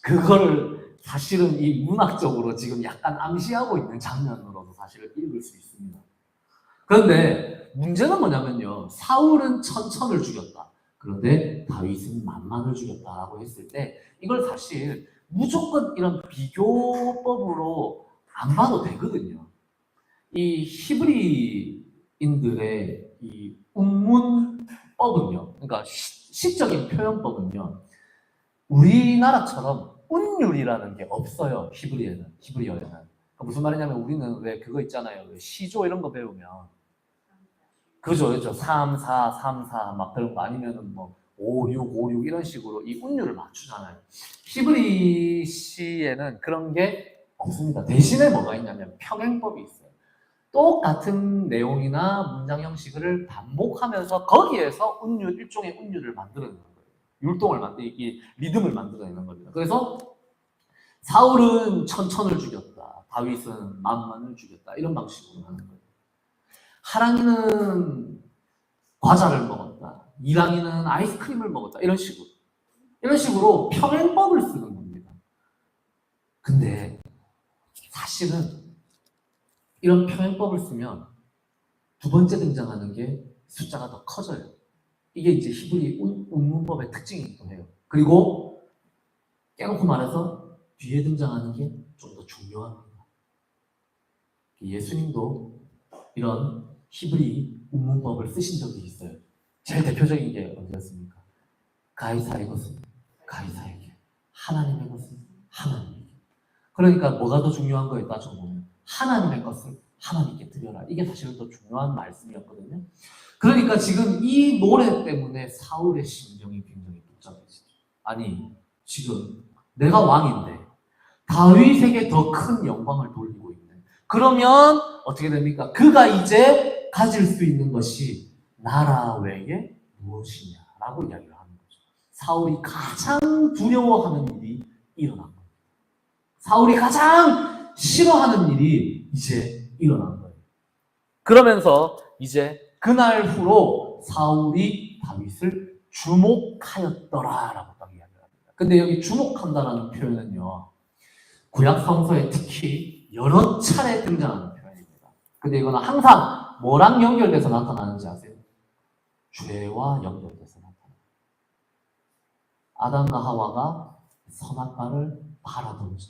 그걸 사실은 이 문학적으로 지금 약간 암시하고 있는 장면으로도 사실을 읽을 수 있습니다. 그런데 문제는 뭐냐면요. 사울은 천천을 죽였다. 그런데 다윗은 만만을 죽였다라고 했을 때 이걸 사실 무조건 이런 비교법으로 안 봐도 되거든요. 이 히브리인들의 이 운문법은요, 그러니까 시적인 표현법은요, 우리나라처럼 운율이라는 게 없어요. 히브리어에는. 그러니까 무슨 말이냐면 우리는 왜 그거 있잖아요. 왜 시조 이런 거 배우면 그죠. 3, 4, 3, 4 막 그런 거 아니면은 뭐 5, 6, 5, 6 이런 식으로 이 운율을 맞추잖아요. 히브리 시에는 그런 게 없습니다. 대신에 뭐가 있냐면 평행법이 있어요. 똑같은 내용이나 문장 형식을 반복하면서 거기에서 운율, 일종의 운율을 만들어내는 거예요. 율동을 이 리듬을 만들어내는 겁니다. 그래서 사울은 천천을 죽였다. 다윗은 만만을 죽였다. 이런 방식으로 하는 거예요. 하랑이는 과자를 먹었다. 이랑이는 아이스크림을 먹었다. 이런 식으로 평행법을 쓰는 겁니다. 근데 사실은 이런 평행법을 쓰면 두 번째 등장하는 게 숫자가 더 커져요. 이게 이제 히브리 운문법의 특징이기도 해요. 그리고 깨놓고 말해서 뒤에 등장하는 게 좀 더 중요합니다. 예수님도 이런 히브리 운문법을 쓰신 적이 있어요. 제일 대표적인 게 언제였습니까? 가이사의 것은 가이사에게, 하나님의 것은 하나님에게. 그러니까 뭐가 더 중요한 거에 따져보면 하나님의 것을 하나님께 드려라. 이게 사실은 더 중요한 말씀이었거든요. 그러니까 지금 이 노래 때문에 사울의 심정이 굉장히 복잡해지죠. 아니, 지금 내가 왕인데 다윗에게 더 큰 영광을 돌리고 있는. 그러면 어떻게 됩니까? 그가 이제 가질 수 있는 것이 나라 외에 무엇이냐라고 이야기를 하는 거죠. 사울이 가장 두려워하는 일이 일어난 겁니다. 사울이 가장 싫어하는 일이 이제 일어난 거예요. 그러면서 이제 그날 후로 사울이 다윗을 주목하였더라라고 딱 이야기를 합니다. 근데 여기 주목한다라는 표현은요, 구약 성서에 특히 여러 차례 등장하는 표현입니다. 근데 이거는 항상 뭐랑 연결돼서 나타나는지 아세요? 죄와 연결돼서 나타나요. 아담과 하와가 선악과를 바라던지,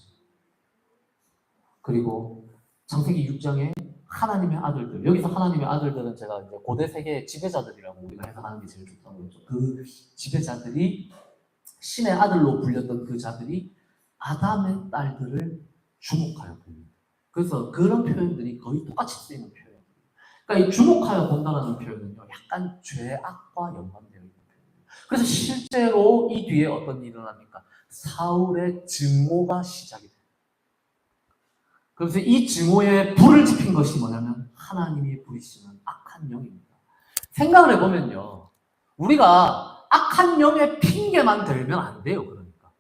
그리고 창세기 6장에 하나님의 아들들, 여기서 하나님의 아들들은 제가 이제 고대 세계의 지배자들이라고 우리가 해석하는 게 제일 좋다고 그러죠. 그 지배자들이 신의 아들로 불렸던 그 자들이 아담의 딸들을 주목하여 봅니다. 그래서 그런 표현들이 거의 똑같이 쓰이는 표현이에요. 그러니까 이 주목하여 본다는 표현은요, 약간 죄악과 연관되어 있는 표현이에요. 그래서 실제로 이 뒤에 어떤 일이 일어납니까? 사울의 증오가 시작이 돼요. 그래서 이 증오에 불을 지핀 것이 뭐냐면 하나님이 부리시는 악한 영입니다. 생각을 해보면요, 우리가 악한 영의 핑계만 들면 안 돼요. 그러니까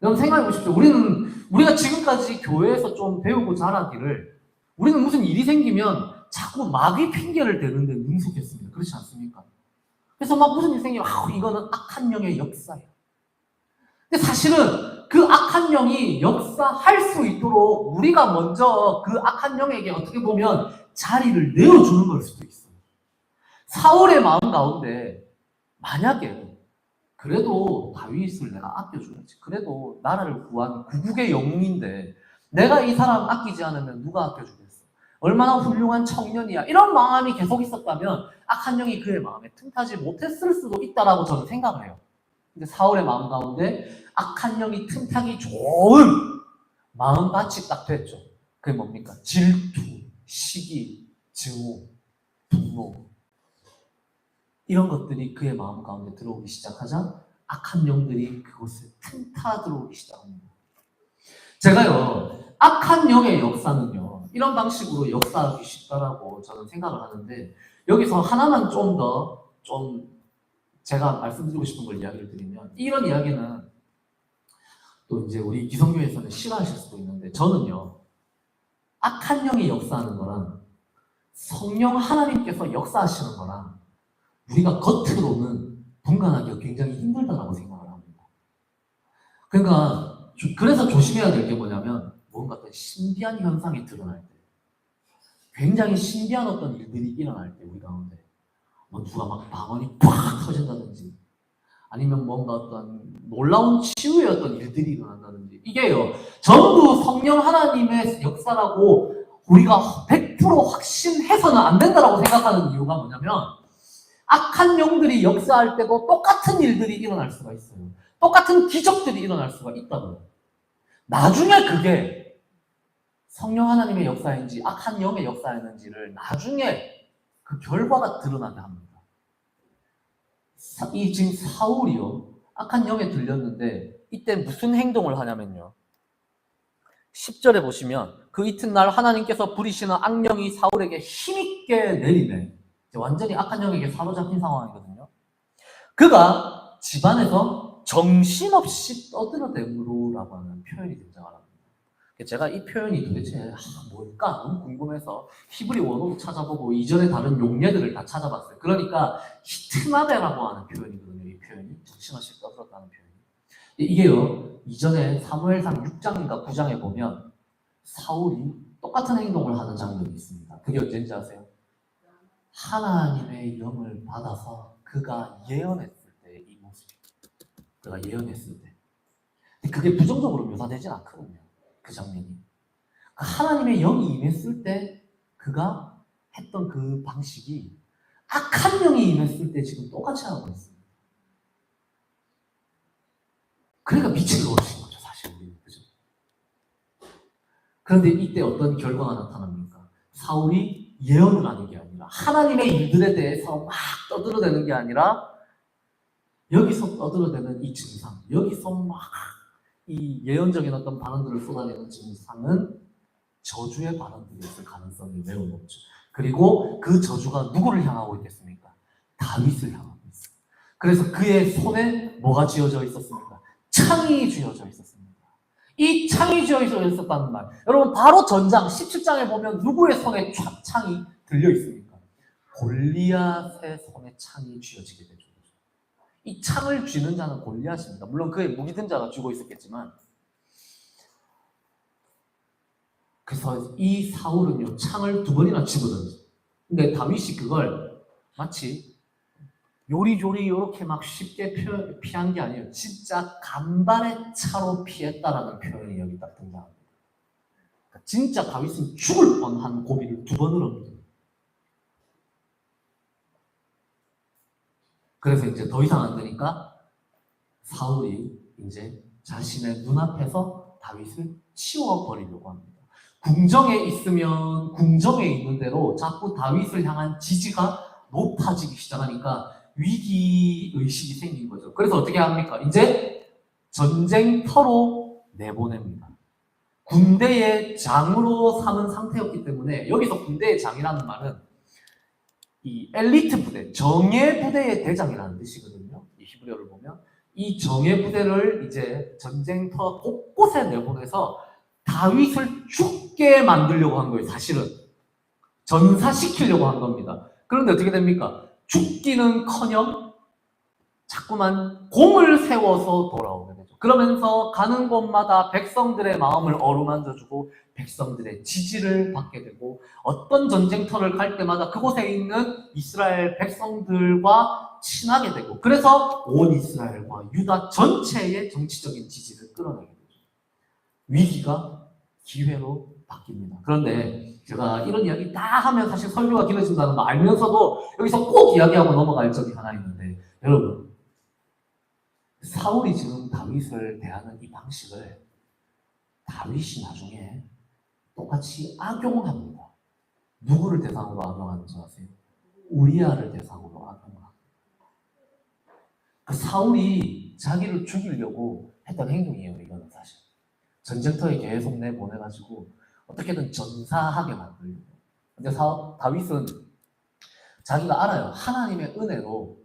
여러분 생각해 보십시오. 우리가 지금까지 교회에서 좀 배우고 자라기를, 우리는 무슨 일이 생기면 자꾸 마귀 핑계를 대는데 능숙했습니다. 그렇지 않습니까? 그래서 막 무슨 일이 생기면 이거는 악한 영의 역사예요. 근데 사실은 그 악한 영이 역사할 수 있도록 우리가 먼저 그 악한 영에게 어떻게 보면 자리를 내어주는 걸 수도 있어요. 사울의 마음 가운데 만약에 그래도 다윗을 내가 아껴줘야지, 그래도 나라를 구한 구국의 영웅인데 내가 이 사람 아끼지 않으면 누가 아껴주겠어, 얼마나 훌륭한 청년이야, 이런 마음이 계속 있었다면 악한 영이 그의 마음에 틈타지 못했을 수도 있다라고 저는 생각을 해요. 근데 사울의 마음 가운데 악한 영이 틈타기 좋은 마음밭이 딱 됐죠. 그게 뭡니까? 질투, 시기, 증오, 분노, 이런 것들이 그의 마음 가운데 들어오기 시작하자 악한 영들이 그곳에 틈타 들어오기 시작합니다. 제가요, 악한 영의 역사는요, 이런 방식으로 역사하기 쉽다라고 저는 생각을 하는데, 여기서 하나만 좀 제가 말씀드리고 싶은 걸 이야기를 드리면, 이런 이야기는 또 이제 우리 기성교회에서는 싫어하실 수도 있는데, 저는요, 악한 영이 역사하는 거랑 성령 하나님께서 역사하시는 거랑 우리가 겉으로는 분간하기가 굉장히 힘들다라고 생각을 합니다. 그러니까 그래서 조심해야 될 게 뭐냐면, 뭔가 어떤 신비한 현상이 드러날 때, 굉장히 신비한 어떤 일들이 일어날 때, 우리 가운데 뭐 누가 막 방언이 팍 터진다든지, 아니면 뭔가 어떤 놀라운 치유의 어떤 일들이 일어난다든지, 이게요 전부 성령 하나님의 역사라고 우리가 100% 확신해서는 안 된다라고 생각하는 이유가 뭐냐면, 악한 영들이 역사할 때도 똑같은 일들이 일어날 수가 있어요. 똑같은 기적들이 일어날 수가 있다고요. 나중에 그게 성령 하나님의 역사인지 악한 영의 역사였는지를 나중에 그 결과가 드러나게 합니다. 이 지금 사울이요, 악한 영에 들렸는데 이때 무슨 행동을 하냐면요, 10절에 보시면 그 이튿날 하나님께서 부리시는 악령이 사울에게 힘있게 내리네. 완전히 악한 영에게 사로잡힌 상황이거든요. 그가 집안에서 정신없이 떠들어대므로라고 하는 표현이 등장합니다. 제가 이 표현이 도대체 뭘까 너무 궁금해서 히브리 원어도 찾아보고 이전에 다른 용례들을 다 찾아봤어요. 그러니까 히트나베라고 하는 표현이거든요. 이 표현이 정신없이 떠들었다는 표현이. 이게요, 이전에 사무엘상 6장인가 9장에 보면 사울이 똑같은 행동을 하는 장면이 있습니다. 그게 언제인지 아세요? 하나님의 영을 받아서 그가 예언했을 때 이 모습이, 그가 예언했을 때, 그게 부정적으로 묘사되진 않거든요. 그 장면이 하나님의 영이 임했을 때 그가 했던 그 방식이 악한 영이 임했을 때 지금 똑같이 하고 있습니다. 그러니까 미치게 어르신 거죠, 사실 우리는. 그죠? 그런데 이때 어떤 결과가 나타납니까? 사울이 예언을 하는 게 아니라, 하나님의 일들에 대해서 막 떠들어대는 게 아니라, 여기서 떠들어대는 이 증상, 여기서 막 이 예언적인 어떤 발언들을 쏟아내는 증상은 저주의 발언들이었을 가능성이 매우 높죠. 그리고 그 저주가 누구를 향하고 있겠습니까? 다윗을 향하고 있어요. 그래서 그의 손에 뭐가 쥐어져 있었습니까? 창이 쥐어져 있었습니다. 이 창이 쥐어져 있었다는 말, 여러분 바로 전장 17장에 보면 누구의 손에 창이 들려 있습니까? 골리앗의 손에 창이 쥐어지게 되죠. 이 창을 쥐는 자는 골리앗입니다. 물론 그의 무기 든 자가 쥐고 있었겠지만, 그래서 이 사울은요, 창을 2번이나 쥐거든요. 근데 다윗이 그걸 마치 요리조리 이렇게 막 쉽게 피한 게 아니에요. 진짜 간발의 차로 피했다라는 표현이 여기 딱 등장합니다. 그러니까 진짜 다윗은 죽을 뻔한 고비를 2번을 옵니다. 그래서 이제 더 이상 안 되니까 사울이 이제 자신의 눈앞에서 다윗을 치워버리려고 합니다. 궁정에 있으면 궁정에 있는 대로 자꾸 다윗을 향한 지지가 높아지기 시작하니까 위기의식이 생긴 거죠. 그래서 어떻게 합니까? 이제 전쟁터로 내보냅니다. 군대의 장으로 삼은 상태였기 때문에, 여기서 군대의 장이라는 말은 이 엘리트 부대, 정예 부대의 대장이라는 뜻이거든요. 이 히브리어를 보면 이 정예 부대를 이제 전쟁터 곳곳에 내보내서 다윗을 죽게 만들려고 한 거예요. 사실은 전사시키려고 한 겁니다. 그런데 어떻게 됩니까? 죽기는커녕 자꾸만 공을 세워서 돌아오게 되죠. 그러면서 가는 곳마다 백성들의 마음을 어루만져주고 백성들의 지지를 받게 되고, 어떤 전쟁터를 갈 때마다 그곳에 있는 이스라엘 백성들과 친하게 되고, 그래서 온 이스라엘과 유다 전체의 정치적인 지지를 끌어내게 되죠. 위기가 기회로 바뀝니다. 그런데 제가 이런 이야기 다 하면 사실 설교가 길어진다는 거 알면서도 여기서 꼭 이야기하고 넘어갈 점이 하나 있는데, 여러분, 사울이 지금 다윗을 대하는 이 방식을 다윗이 나중에 똑같이 악용합니다. 누구를 대상으로 악용하는지 아세요? 우리아를 대상으로 악용합니다. 그 사울이 자기를 죽이려고 했던 행동이에요. 이거는 사실 전쟁터에 계속 내보내가지고 어떻게든 전사하게 만들려고. 근데 다윗은 자기가 알아요. 하나님의 은혜로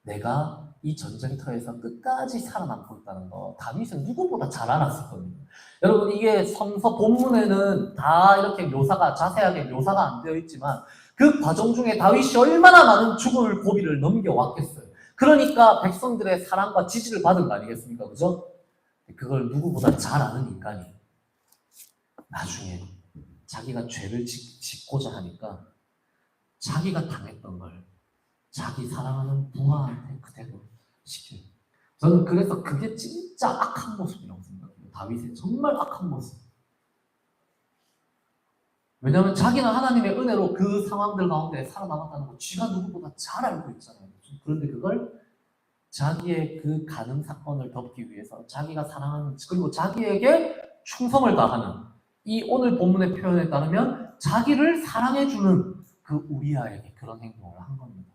내가 이 전쟁터에서 끝까지 살아남고 있다는 거 다윗은 누구보다 잘 알았었거든요. 여러분, 이게 성서 본문에는 다 이렇게 자세하게 묘사가 안 되어 있지만 그 과정 중에 다윗이 얼마나 많은 죽을 고비를 넘겨왔겠어요. 그러니까 백성들의 사랑과 지지를 받은 거 아니겠습니까? 그죠? 그걸 누구보다 잘 아는 인간이 나중에 자기가 죄를 짓고자 하니까 자기가 당했던 걸 자기 사랑하는 부하한테 그대로 시켜요. 저는 그래서 그게 진짜 악한 모습이라고 생각해요. 다윗의 정말 악한 모습. 왜냐하면 자기는 하나님의 은혜로 그 상황들 가운데 살아남았다는 거 쥐가 누구보다 잘 알고 있잖아요. 그런데 그걸 자기의 그 가늠 사건을 덮기 위해서 자기가 사랑하는, 그리고 자기에게 충성을 다하는, 이 오늘 본문의 표현에 따르면 자기를 사랑해주는 그 우리아에게 그런 행동을 한 겁니다.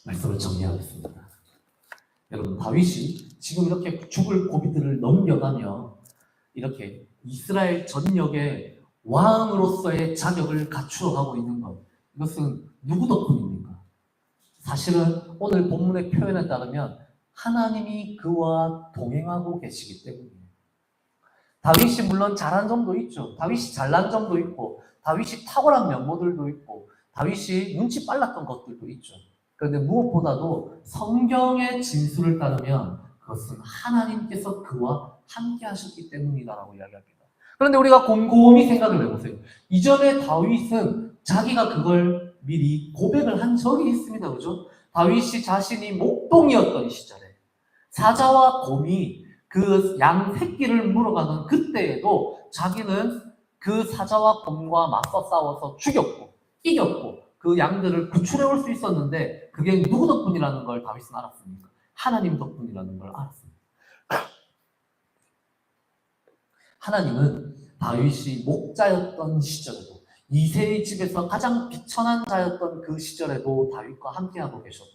말씀을 정리하겠습니다. 여러분, 다윗이 지금 이렇게 죽을 고비들을 넘겨가며 이렇게 이스라엘 전역의 왕으로서의 자격을 갖추어가고 있는 것, 이것은 누구 덕분입니까? 사실은 오늘 본문의 표현에 따르면 하나님이 그와 동행하고 계시기 때문이에요. 다윗이 물론 잘한 점도 있죠. 다윗이 잘난 점도 있고, 다윗이 탁월한 면모들도 있고, 다윗이 눈치 빨랐던 것들도 있죠. 그런데 무엇보다도 성경의 진술을 따르면 그것은 하나님께서 그와 함께 하셨기 때문이다라고 이야기합니다. 그런데 우리가 곰곰이 생각을 해보세요. 이전에 다윗은 자기가 그걸 미리 고백을 한 적이 있습니다. 그죠? 다윗이 자신이 목동이었던 시절에 사자와 곰이 그 양 새끼를 물어가는 그때에도 자기는 그 사자와 곰과 맞서 싸워서 죽였고 이겼고 그 양들을 구출해 올 수 있었는데 그게 누구 덕분이라는 걸 다윗은 알았습니까? 하나님 덕분이라는 걸 알았습니다. 하나님은 다윗이 목자였던 시절에도, 이새의 집에서 가장 비천한 자였던 그 시절에도 다윗과 함께하고 계셨고,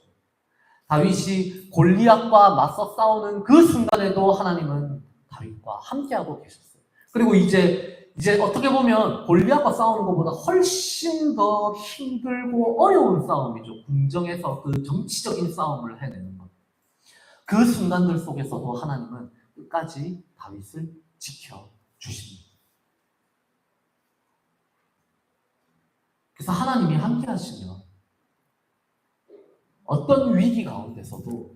다윗이 골리앗과 맞서 싸우는 그 순간에도 하나님은 다윗과 함께하고 계셨어요. 그리고 이제 어떻게 보면 골리앗과 싸우는 것보다 훨씬 더 힘들고 어려운 싸움이죠. 궁정에서 그 정치적인 싸움을 해내는 것. 그 순간들 속에서도 하나님은 끝까지 다윗을 지켜주십니다. 그래서 하나님이 함께 하시면 어떤 위기 가운데서도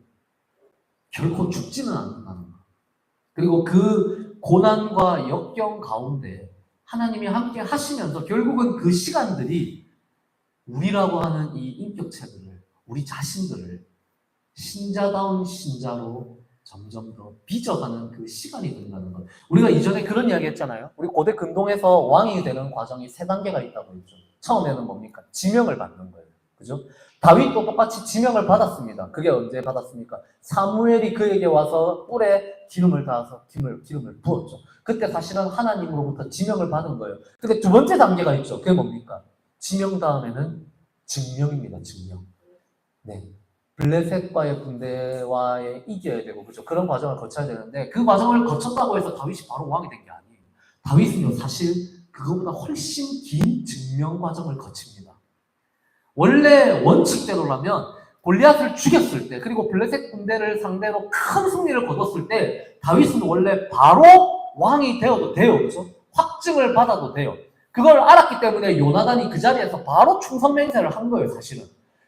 결코 죽지는 않는다는 것. 그리고 그 고난과 역경 가운데 하나님이 함께 하시면서 결국은 그 시간들이 우리라고 하는 이 인격체들을, 우리 자신들을 신자다운 신자로 점점 더 빚어가는 그 시간이 된다는 것. 우리가 이전에 그런 이야기 했잖아요. 우리 고대 근동에서 왕이 되는 과정이 3단계가 있다고 했죠. 처음에는 뭡니까? 지명을 받는 거예요. 그죠? 다윗도 똑같이 지명을 받았습니다. 그게 언제 받았습니까? 사무엘이 그에게 와서 뿔에 기름을 닿아서 기름을 부었죠. 그때 사실은 하나님으로부터 지명을 받은 거예요. 근데 2번째 단계가 있죠. 그게 뭡니까? 지명 다음에는 증명입니다. 증명. 네. 블레셋과의 군대와의 이겨야 되고, 그죠? 그런 과정을 거쳐야 되는데, 그 과정을 거쳤다고 해서 다윗이 바로 왕이 된 게 아니에요. 다윗은요, 사실 그거보다 훨씬 긴 증명 과정을 거칩니다. 원래 원칙대로라면 골리앗을 죽였을 때, 그리고 블레셋 군대를 상대로 큰 승리를 거뒀을 때 다윗은 원래 바로 왕이 되어도 돼요. 그렇죠? 확증을 받아도 돼요. 그걸 알았기 때문에 요나단이 그 자리에서 바로 충성 맹세를 한 거예요, 사실은.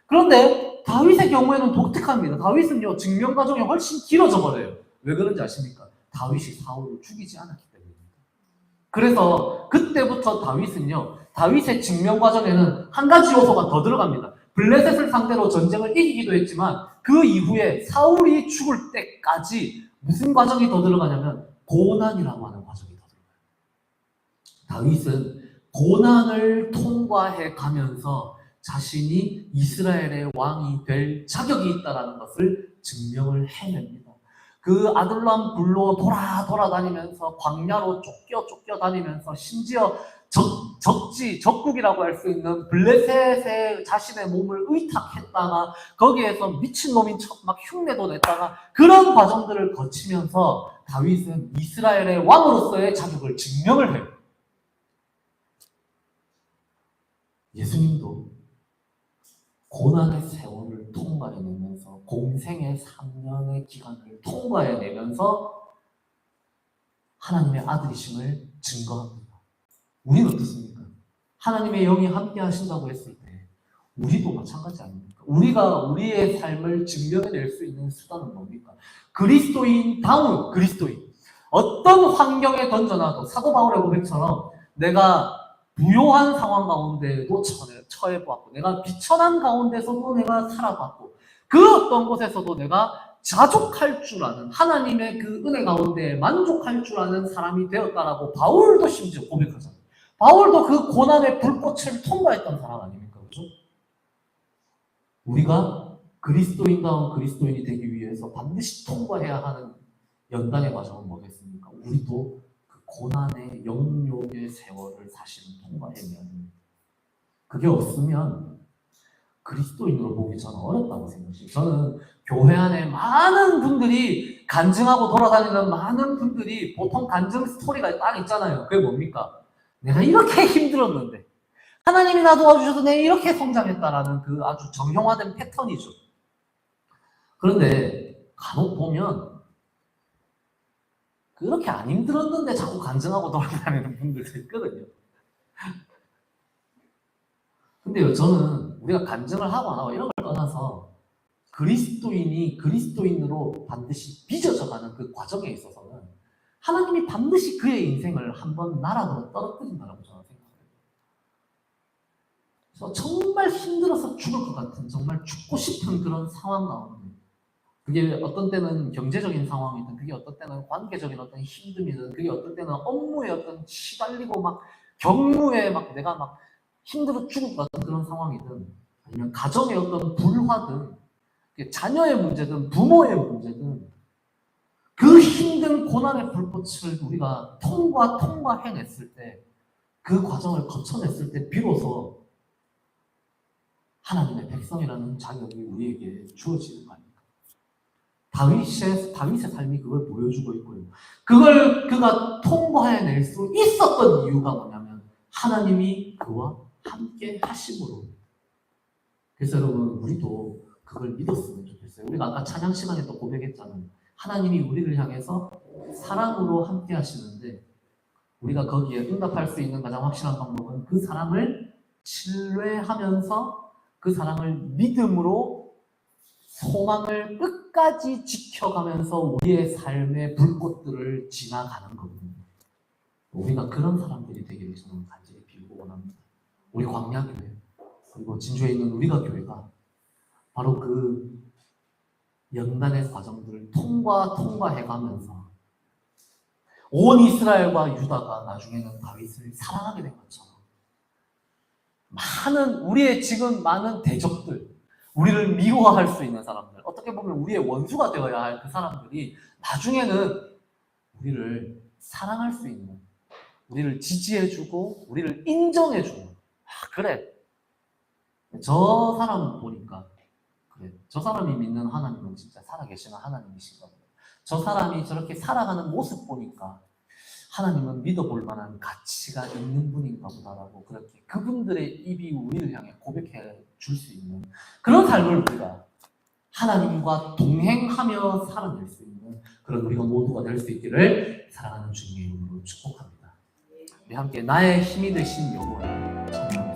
그런데 다윗의 경우에는 독특합니다. 다윗은요, 증명 과정이 훨씬 길어져 버려요. 왜 그런지 아십니까? 다윗이 사울을 죽이지 않았기 때문입니다. 그래서 그때부터 다윗은요, 다윗의 증명 과정에는 한 가지 요소가 더 들어갑니다. 블레셋을 상대로 전쟁을 이기기도 했지만 그 이후에 사울이 죽을 때까지 무슨 과정이 더 들어가냐면 고난이라고 하는 과정이 더 들어가요. 다윗은 고난을 통과해 가면서 자신이 이스라엘의 왕이 될 자격이 있다는 것을 증명을 해냅니다. 그 아둘람 굴로 돌아다니면서 광야로 쫓겨 다니면서 심지어 적국이라고 할 수 있는 블레셋에 자신의 몸을 의탁했다가 거기에서 미친놈인 척 막 흉내도 냈다가 그런 과정들을 거치면서 다윗은 이스라엘의 왕으로서의 자격을 증명을 해요. 예수님도 고난의 세월을 통과해내면서 공생의 3년의 기간을 통과해내면서 하나님의 아들이심을 증거합니다. 우리는 어떻습니까? 하나님의 영이 함께 하신다고 했을 때 우리도 마찬가지 아닙니까? 우리가 우리의 삶을 증명해낼 수 있는 수단은 뭡니까? 그리스도인다운 그리스도인. 어떤 환경에 던져놔도 사도 바울의 고백처럼 내가 부요한 상황 가운데에도 처해보았고 내가 비천한 가운데서도 내가 살아봤고 그 어떤 곳에서도 내가 자족할 줄 아는 하나님의 그 은혜 가운데 만족할 줄 아는 사람이 되었다라고 바울도 심지어 고백하잖아요. 바울도 그 고난의 불꽃을 통과했던 사람 아닙니까? 그렇죠? 우리가 그리스도인다운 그리스도인이 되기 위해서 반드시 통과해야 하는 연단의 과정은 뭐겠습니까? 우리도 그 고난의 영욕의 세월을 사실은 통과해내야 합니다. 그게 없으면 그리스도인으로 보기 저는 어렵다고 생각해요. 저는 교회 안에 많은 분들이 간증하고 돌아다니는 많은 분들이 보통 간증 스토리가 딱 있잖아요. 그게 뭡니까? 내가 이렇게 힘들었는데 하나님이 나 도와주셔서 내가 이렇게 성장했다라는 그 아주 정형화된 패턴이죠. 그런데 간혹 보면 그렇게 안 힘들었는데 자꾸 간증하고 돌아다니는 분들도 있거든요. 근데요, 저는 우리가 간증을 하고 안 하고 이런 걸 떠나서 그리스도인이 그리스도인으로 반드시 빚어져가는 그 과정에 있어서는 하나님이 반드시 그의 인생을 한번 나락으로 떨어뜨린다고 저는 생각해요. 그래서 정말 힘들어서 죽을 것 같은, 정말 죽고 싶은 그런 상황 가운데 그게 어떤 때는 경제적인 상황이든 그게 어떤 때는 관계적인 어떤 힘듦이든 그게 어떤 때는 업무에 어떤 시달리고 막 경무에 막 내가 막 힘들어 죽을 것 같은 그런 상황이든 아니면 가정의 어떤 불화든 자녀의 문제든 부모의 문제든 그 힘든 고난의 불꽃을 우리가 통과해냈을 때 그 과정을 거쳐냈을 때 비로소 하나님의 백성이라는 자격이 우리에게 주어지는 거 아닙니까? 다윗의 삶이 그걸 보여주고 있고요. 그걸 그가 통과해낼 수 있었던 이유가 뭐냐면 하나님이 그와 함께 하심으로. 그래서 여러분 우리도 그걸 믿었으면 좋겠어요. 우리가 아까 찬양 시간에 또 고백했잖아요. 하나님이 우리를 향해서 사랑으로 함께 하시는데 우리가 거기에 응답할 수 있는 가장 확실한 방법은 그 사랑을 신뢰하면서 그 사랑을 믿음으로 소망을 끝까지 지켜가면서 우리의 삶의 불꽃들을 지나가는 거거든요. 우리가 그런 사람들이 되기를 저는 간절히 빌고 원합니다. 우리 광야교회 그리고 진주에 있는 우리가 교회가 바로 그 연단의 과정들을 통과해가면서 온 이스라엘과 유다가 나중에는 다윗을 사랑하게 된 것처럼 우리의 지금 많은 대적들, 우리를 미워할 수 있는 사람들, 어떻게 보면 우리의 원수가 되어야 할 그 사람들이 나중에는 우리를 사랑할 수 있는, 우리를 지지해주고 우리를 인정해주는, 그래, 저 사람 보니까 그래, 저 사람이 믿는 하나님은 진짜 살아계시는 하나님이신가 보다. 저 사람이 저렇게 살아가는 모습 보니까 하나님은 믿어볼 만한 가치가 있는 분인가 보다라고 그렇게 그분들의 입이 우리를 향해 고백해 줄 수 있는 그런 삶을 우리가 하나님과 동행하며 살아낼 수 있는 그런 우리가 모두가 될 수 있기를 사랑하는 주님의 이름으로 축복합니다. 우리 함께 나의 힘이 되신 여호와